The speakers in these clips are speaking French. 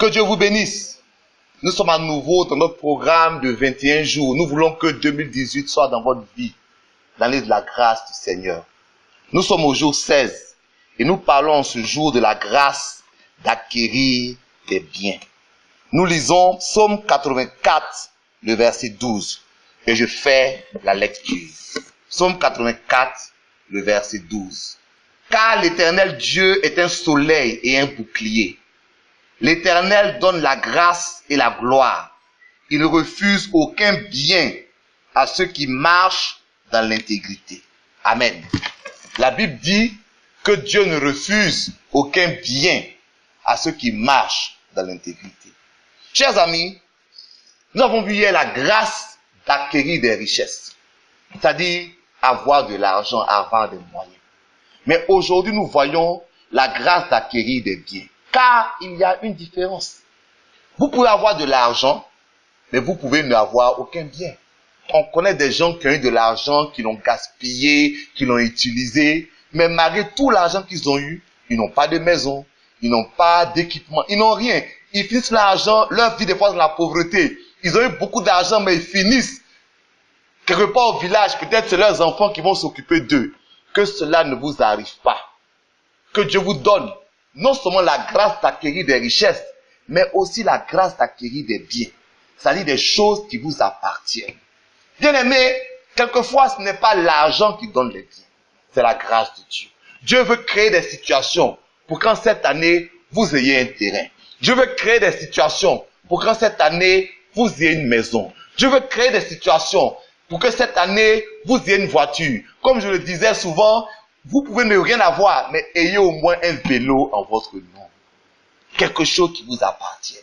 Que Dieu vous bénisse. Nous sommes à nouveau dans notre programme de 21 jours. Nous voulons que 2018 soit dans votre vie, l'année de la grâce du Seigneur. Nous sommes au jour 16 et nous parlons en ce jour de la grâce d'acquérir des biens. Nous lisons Psaume 84, le verset 12, et je fais la lecture. Psaume 84, le verset 12. Car l'Éternel Dieu est un soleil et un bouclier. L'Éternel donne la grâce et la gloire. Il ne refuse aucun bien à ceux qui marchent dans l'intégrité. Amen. La Bible dit que Dieu ne refuse aucun bien à ceux qui marchent dans l'intégrité. Chers amis, nous avons vu hier la grâce d'acquérir des richesses. C'est-à-dire avoir de l'argent, avoir des moyens. Mais aujourd'hui, nous voyons la grâce d'acquérir des biens. Car il y a une différence. Vous pouvez avoir de l'argent, mais vous pouvez n'avoir aucun bien. On connaît des gens qui ont eu de l'argent, qui l'ont gaspillé, qui l'ont utilisé, mais malgré tout l'argent qu'ils ont eu, ils n'ont pas de maison, ils n'ont pas d'équipement, ils n'ont rien. Ils finissent l'argent, leur vie des fois dans la pauvreté. Ils ont eu beaucoup d'argent, mais ils finissent quelque part au village. Peut-être c'est leurs enfants qui vont s'occuper d'eux. Que cela ne vous arrive pas. Que Dieu vous donne non seulement la grâce d'acquérir des richesses, mais aussi la grâce d'acquérir des biens. C'est-à-dire des choses qui vous appartiennent. Bien aimé, quelquefois ce n'est pas l'argent qui donne les biens. C'est la grâce de Dieu. Dieu veut créer des situations pour qu'en cette année, vous ayez un terrain. Dieu veut créer des situations pour qu'en cette année, vous ayez une maison. Dieu veut créer des situations pour que cette année, vous ayez une voiture. Comme je le disais souvent, vous pouvez ne rien avoir, mais ayez au moins un vélo en votre nom. Quelque chose qui vous appartient.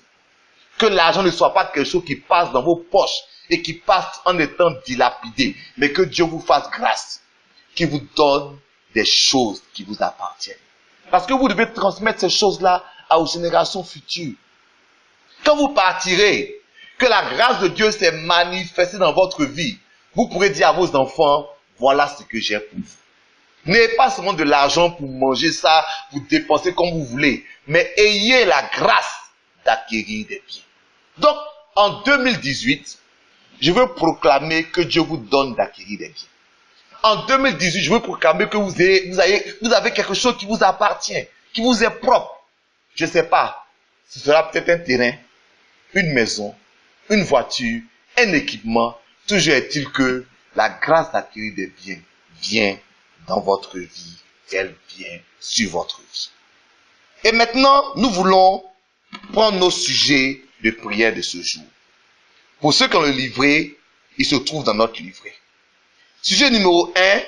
Que l'argent ne soit pas quelque chose qui passe dans vos poches et qui passe en étant dilapidé, mais que Dieu vous fasse grâce, qui vous donne des choses qui vous appartiennent. Parce que vous devez transmettre ces choses-là aux générations futures. Quand vous partirez, que la grâce de Dieu s'est manifestée dans votre vie, vous pourrez dire à vos enfants, voilà ce que j'ai pour vous. N'ayez pas seulement de l'argent pour manger ça, vous dépenser comme vous voulez, mais ayez la grâce d'acquérir des biens. Donc, en 2018, je veux proclamer que Dieu vous donne d'acquérir des biens. En 2018, je veux proclamer que vous avez quelque chose qui vous appartient, qui vous est propre. Je ne sais pas, ce sera peut-être un terrain, une maison, une voiture, un équipement. Toujours est-il que la grâce d'acquérir des biens vient dans votre vie, elle vient sur votre vie. Et maintenant, nous voulons prendre nos sujets de prière de ce jour. Pour ceux qui ont le livret, il se trouve dans notre livret. Sujet numéro 1,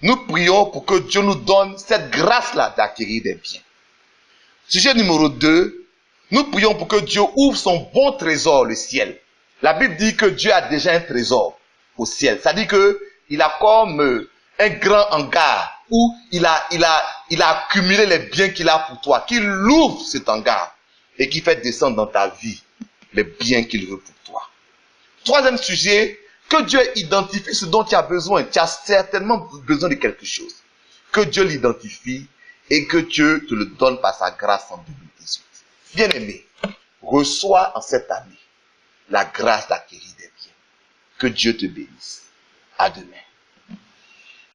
nous prions pour que Dieu nous donne cette grâce-là d'acquérir des biens. Sujet numéro 2, nous prions pour que Dieu ouvre son bon trésor, le ciel. La Bible dit que Dieu a déjà un trésor au ciel. Ça dit que il a comme un grand hangar où il a accumulé les biens qu'il a pour toi, qu'il ouvre cet hangar et qui fait descendre dans ta vie les biens qu'il veut pour toi. Troisième sujet, que Dieu identifie ce dont tu as besoin. Tu as certainement besoin de quelque chose. Que Dieu l'identifie et que Dieu te le donne par sa grâce en 2018. Bien-aimé, reçois en cette année la grâce d'acquérir des biens. Que Dieu te bénisse. À demain.